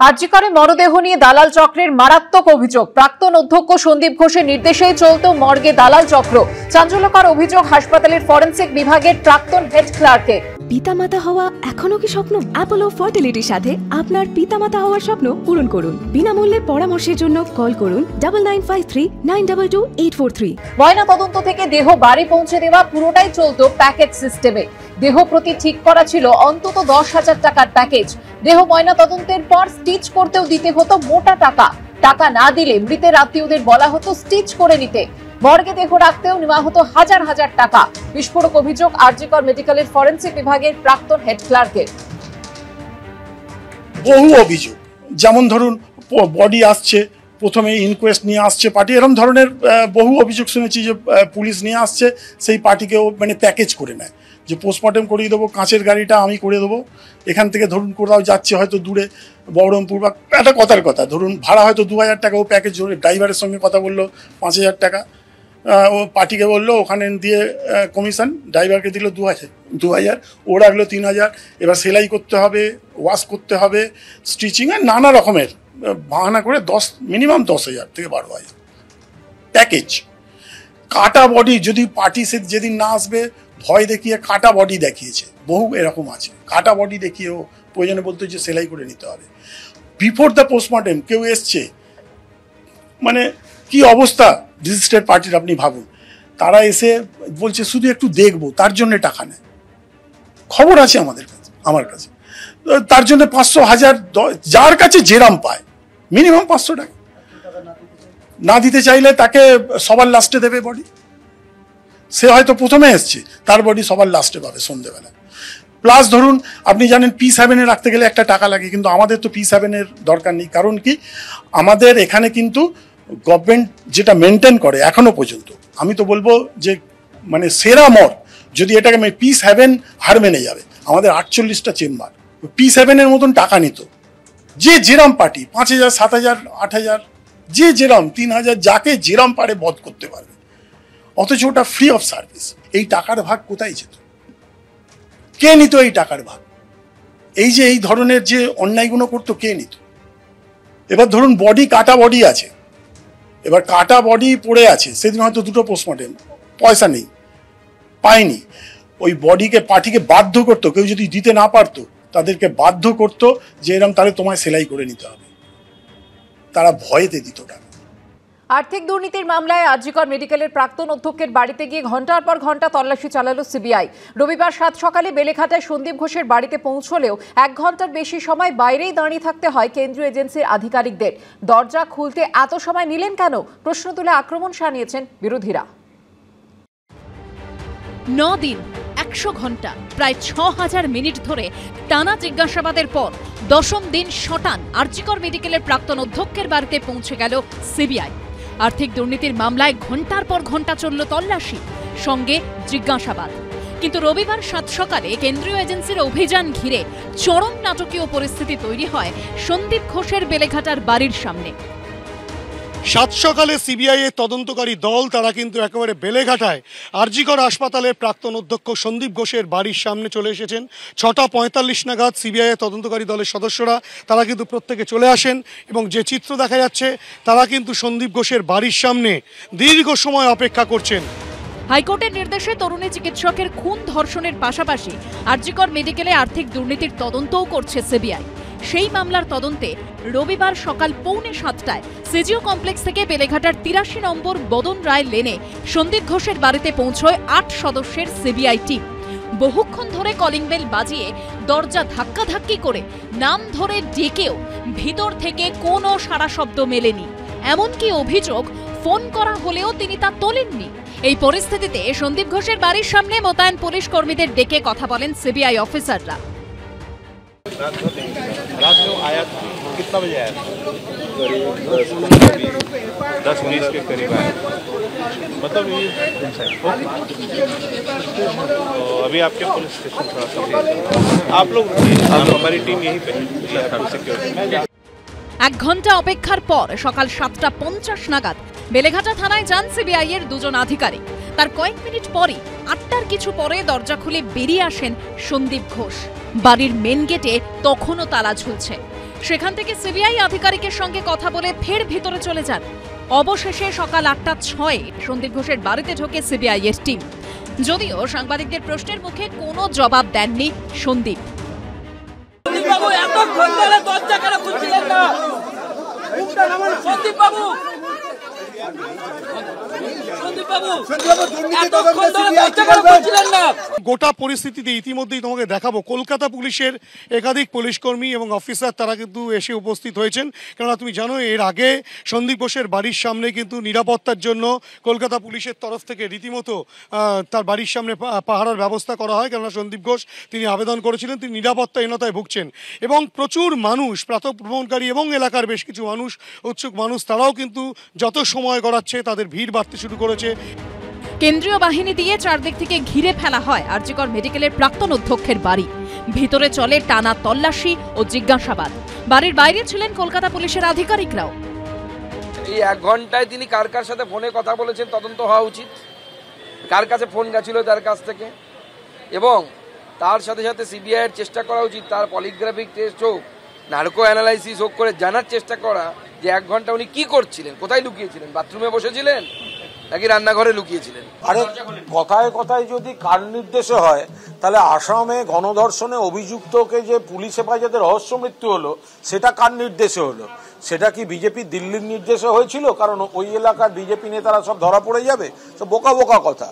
আরজিকরে মরদেহ নিয়ে দালাল চক্রের মারাত্মক অভিযোগ। প্রাক্তন অধ্যক্ষ সন্দীপ ঘোষের নির্দেশেই চলত মর্গে দালাল চক্র। চাঞ্চল্যকর অভিযোগ হাসপাতালের ফরেনসিক বিভাগের প্রাক্তন হেড ক্লার্কের। পিতামাতা হওয়া এখনো কি স্বপ্ন? অ্যাপোলো ফার্টিলিটির সাথে আপনার পিতামাতা হওয়ার স্বপ্ন পূরণ করুন। বিনামূল্যে পরামর্শের জন্য কল করুন 9953922843। ময়না তদন্ত থেকে দেহ বাড়ি পৌঁছে দেওয়া পুরোটাই চলত প্যাকেজ সিস্টেমে। দেহ প্রতি ঠিক করা ছিল অন্তত 10,000 টাকার প্যাকেজ। দেহ ময়না তদন্তের পর স্টিচ করতেও দিতে হতো মোটা টাকা। টাকা না দিলে মৃতের আত্মীয়দের বলা হতো স্টিচ করে নিতে। মর্গে দেহ রাখতেও নেওয়া হতো হাজার হাজার টাকা। বিস্ফোরক অভিযোগ আরজিকর মেডিকেলের ফরেনসিক বিভাগের প্রাক্তন হেড ক্লার্কের। বহু অভিযোগ, যেমন ধরুন বডি আসছে, প্রথমে ইনকোয়েস্ট নিয়ে আসছে পার্টি, এরকম ধরনের বহু অভিযোগ শুনেছি যে পুলিশ নিয়ে আসছে, সেই পার্টিকেও মানে প্যাকেজ করে নেয় যে পোস্টমর্টেম করিয়ে দেবো, কাঁচের গাড়িটা আমি করে দেবো। এখান থেকে ধরুন কোথাও যাচ্ছে হয়তো দূরে বহরমপুর বা একটা কথার কথা, ধরুন ভাড়া হয়তো 2,000 টাকা, ও প্যাকেজ ধরে ড্রাইভারের সঙ্গে কথা বললো 5,000 টাকা, ও পার্টিকে বললো ওখানে দিয়ে কমিশন, ড্রাইভারকে দিল 2,000, ও রাখলো 3,000। এবার সেলাই করতে হবে, ওয়াশ করতে হবে, স্টিচিং আর নানা রকমের বাহানা করে মিনিমাম 10,000 থেকে 12,000 প্যাকেজ। কাটা বডি, যদি পার্টি সে যেদিন না আসবে ভয় দেখিয়ে কাটা বডি দেখিয়েছে, বহু এরকম আছে। কাটা বডি দেখিয়েও প্রয়োজনে বলতো যে সেলাই করে নিতে হবে। বিফোর দ্য পোস্টমর্টেম কেউ এসছে, মানে কি অবস্থা রেজিস্টার্ড পার্টির আপনি ভাবুন। তারা এসে বলছে শুধু একটু দেখবো, তার জন্য টাকা নেয়। খবর আছে আমার কাছে, তার জন্য 500, 1000, যার কাছে যেরাম পায় মিনিমাম 500 টাকা না দিতে চাইলে তাকে সবার লাস্টে দেবে বডি। সে হয়তো প্রথমে এসছে, তার বডি সবার লাস্টে পাবে সন্ধ্যেবেলা। প্লাস ধরুন আপনি জানেন P7 রাখতে গেলে একটা টাকা লাগে, কিন্তু আমাদের তো P7 দরকার নেই। কারণ কি, আমাদের এখানে কিন্তু গভর্নমেন্ট যেটা মেনটেন করে এখনো পর্যন্ত, আমি তো বলবো যে মানে সেরা মর্গ, যদি এটাকে P7 হার মেনে যাবে। আমাদের 48টা চেম্বার, P7 মতন টাকা নিত। যে যেরাম পার্টি 5,000, 7,000, 8,000, যে যেরাম 3,000, যাকে যেরাম পারে বধ করতে পারবে, অথচ ওটা ফ্রি অফ সার্ভিস। এই টাকার ভাগ কোথায় যেত? কে নিত এই টাকার ভাগ? এই যে এই ধরনের যে অন্যায়গুলো করতো কে নিত? এবার ধরুন বডি, কাটা বডি আছে, এবার কাটা বডি পড়ে আছে, সেদিন হয়তো 2টো পোস্টমর্টেম, পয়সা নেই, পায়নি। ওই বডিকে পার্টিকে বাধ্য করতো, কেউ যদি দিতে না পারতো তাদেরকে বাধ্য করতো যে এরম তাহলে তোমায় সেলাই করে নিতে হবে। তারা ভয়েতে দিত টাকা। আর্থিক দুর্নীতির মামলায় আরজিকর মেডিকেলের প্রাক্তন অধ্যক্ষের বাড়িতে গিয়ে ঘন্টার পর ঘন্টা তল্লাশি চালালো সিবিআই। রবিবার 7 সকালে বেলেঘাটায় সন্দীপ ঘোষের বাড়িতে পৌঁছলেও 1 ঘন্টার বেশি সময় বাইরেই দাঁড়িয়ে থাকতে হয় কেন্দ্রীয় এজেন্সির আধিকারিকদের। দরজা খুলতে এত সময় নিলেন কেন? প্রশ্ন তুলে আক্রমণ শানিয়েছেন বিরোধীরা। 9 দিন 100 ঘন্টা প্রায় 6,000 মিনিট ধরে টানা জিজ্ঞাসাবাদের পর 10ম দিন শটান আরজিকর মেডিকেলের প্রাক্তন অধ্যক্ষের বাড়িতে পৌঁছে গেল সিবিআই। আর্থিক দুর্নীতির মামলায় ঘন্টার পর ঘন্টা চলল তল্লাশি, সঙ্গে জিজ্ঞাসাবাদ। কিন্তু রবিবার 7 সকালে কেন্দ্রীয় এজেন্সির অভিযান ঘিরে চরম নাটকীয় পরিস্থিতি তৈরি হয় সন্দীপ ঘোষের বেলেঘাটার বাড়ির সামনে। 7 সকালে সিবিআই এর তদন্তকারী দল তারা কিন্তু একেবারে বেলেঘাটায় আরজিকর হাসপাতালের প্রাক্তন অধ্যক্ষ সন্দীপ ঘোষের বাড়ির সামনে চলে এসেছেন। 6:45 নাগাদ সিবিআই এর তদন্তকারী দলের সদস্যরা তারা কিন্তু প্রত্যেকে চলে আসেন, এবং যে চিত্র দেখা যাচ্ছে তারা কিন্তু সন্দীপ ঘোষের বাড়ির সামনে দীর্ঘ সময় অপেক্ষা করছেন। হাইকোর্টের নির্দেশে তরুণী চিকিৎসকের খুন ধর্ষণের পাশাপাশি আরজিকর মেডিকেলে আর্থিক দুর্নীতির তদন্তও করছে সিবিআই। সেই মামলার তদন্তে রবিবার সকাল 6:45টায় সিজিও কমপ্লেক্স থেকে বেলেঘাটার 83 নম্বর বদন রায় লেনে সন্দীপ ঘোষের বাড়িতে পৌঁছয় 8 সদস্যের সিবিআই টিম। বহুক্ষণ ধরে কলিং বেল বাজিয়ে দরজা ধাক্কাধাক্কি করে নাম ধরে ডেকেও ভিতর থেকে কোনো সাড়া শব্দ মেলেনি। এমনকি অভিযোগ, ফোন করা হলেও তিনি তা তোলেননি। এই পরিস্থিতিতে সন্দীপ ঘোষের বাড়ির সামনে মোতায়েন পুলিশ কর্মীদের ডেকে কথা বলেন সিবিআই অফিসাররা। रात में आया कितना बजे आया? करीब 10-19 के करीब आया। मतलब ये तो अभी आपके पुलिस स्टेशन थोड़ा सा आप लोग हमारी टीम यहीं पे सिक्योरिटी। 1 ঘন্টা অপেক্ষার পর সকাল 7:50 নাগাদ বেলেঘাটা থানায় যান সিবিআই এর 2 জন আধিকারিক। তার কয়েক মিনিট পরই 8টার কিছু পরে দরজা খুলে বেরিয়ে আসেন সন্দীপ ঘোষ। বাড়ির মেন গেটে তখনও তালা ঝুলছে। সেখান থেকে সিবিআই আধিকারিকের সঙ্গে কথা বলে ফের ভিতরে চলে যান। অবশেষে সকাল 8:06 সন্দীপ ঘোষের বাড়িতে ঢোকে সিবিআই এর টিম। যদিও সাংবাদিকদের প্রশ্নের মুখে কোনো জবাব দেননি সন্দীপ। গোটা পরিস্থিতিতে ইতিমধ্যেই তোমাকে দেখাবো কলকাতা পুলিশের একাধিক পুলিশকর্মী এবং অফিসার তারা কিন্তু এসে উপস্থিত হয়েছেন। কেননা তুমি জানো এর আগে সন্দীপ ঘোষের বাড়ির সামনে কিন্তু নিরাপত্তার জন্য কলকাতা পুলিশের তরফ থেকে রীতিমতো তার বাড়ির সামনে পাহারার ব্যবস্থা করা হয়। কেননা সন্দীপ ঘোষ তিনি আবেদন করেছিলেন, তিনি নিরাপত্তাহীনতায় ভুগছেন এবং প্রচুর মানুষ প্রাতঃভ্রমণকারী এবং এলাকার বেশ কিছু মানুষ উৎসুক মানুষ তারাও কিন্তু যত সময় গড়াচ্ছে তাদের ভিড় বাড়তে শুরু করেছে। কেন্দ্রীয় বাহিনী দিয়ে চারদিক থেকে ঘিরে ফেলা হয় আরজিকর মেডিকেলের প্রাক্তন অধ্যক্ষের বাড়ি। ভিতরে চলে টানা তল্লাশি ও জিজ্ঞাসাবাদ। বাড়ির বাইরে ছিলেন কলকাতা পুলিশের আধিকারিকরাও। এই 1 ঘন্টায় তিনি কার কার সাথে ফোনে কথা বলেছেন তদন্ত হওয়া উচিত, কার কাছে ফোন গেছিল তার কাছ থেকে, এবং তার সাথে সাথে সিবিআই এর চেষ্টা করা উচিত তার পলিগ্রাফিক টেস্ট হোক, নার্কো অ্যানালাইসিস হোক করে জানার চেষ্টা করা যে 1 ঘন্টা উনি কি করছিলেন, কোথায় লুকিয়েছিলেন, বাথরুমে বসেছিলেন নাকি রান্নাঘরে লুকিয়েছিলেন। আরে কথায় কথায় যদি কার নির্দেশে হয় তাহলে আসামে গণধর্ষণে অভিযুক্তকে যে পুলিশ হেফাজতে রহস্য মৃত্যু হলো সেটা কার নির্দেশে হলো? সেটা কি বিজেপি দিল্লির নির্দেশে হয়েছিল? কারণ ওই এলাকার বিজেপি নেতারা সব ধরা পড়ে যাবে। তো বোকা বোকা কথা।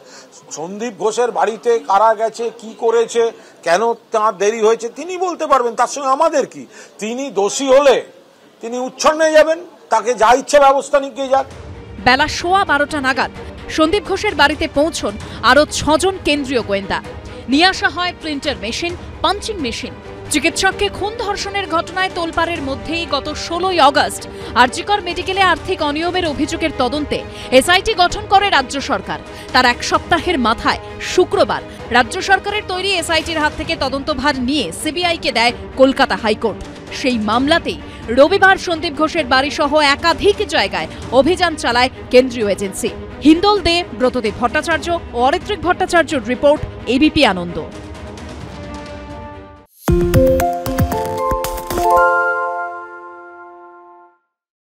সন্দীপ ঘোষের বাড়িতে কারা গেছে, কি করেছে, কেন তার দেরি হয়েছে তিনি বলতে পারবেন, তার সঙ্গে আমাদের কি? তিনি দোষী হলে তিনি উচ্ছন্নে যাবেন, তাকে যা ইচ্ছে ব্যবস্থা নিয়ে যাক। বেলা 12:15 নাগাদ সন্দীপ ঘোষের বাড়িতে পৌঁছন আরো 6 জন কেন্দ্রীয় গোয়েন্দা। নিয়ে আসা হয় প্রিন্টার মেশিন, পাঞ্চিং মেশিন। চিকিৎসককে খুন ধর্ষণের ঘটনায় তোলপাড়ের মধ্যেই গত 16 আগস্ট আরজিকর মেডিকেলে আর্থিক অনিয়মের অভিযোগের তদন্তে এসআইটি গঠন করে রাজ্য সরকার। তার 1 সপ্তাহের মাথায় শুক্রবার রাজ্য সরকারের তৈরি এসআইটির হাত থেকে তদন্তভার নিয়ে সিবিআইকে দেয় কলকাতা হাইকোর্ট। সেই মামলাতেই রবিবার সন্দীপ ঘোষের বাড়িসহ একাধিক জায়গায় অভিযান চালায় কেন্দ্রীয় এজেন্সি। হিন্দল দে, ব্রতদেব ভট্টাচার্য ও অরিত্রিক ভট্টাচার্যর রিপোর্ট, এবিপি আনন্দ।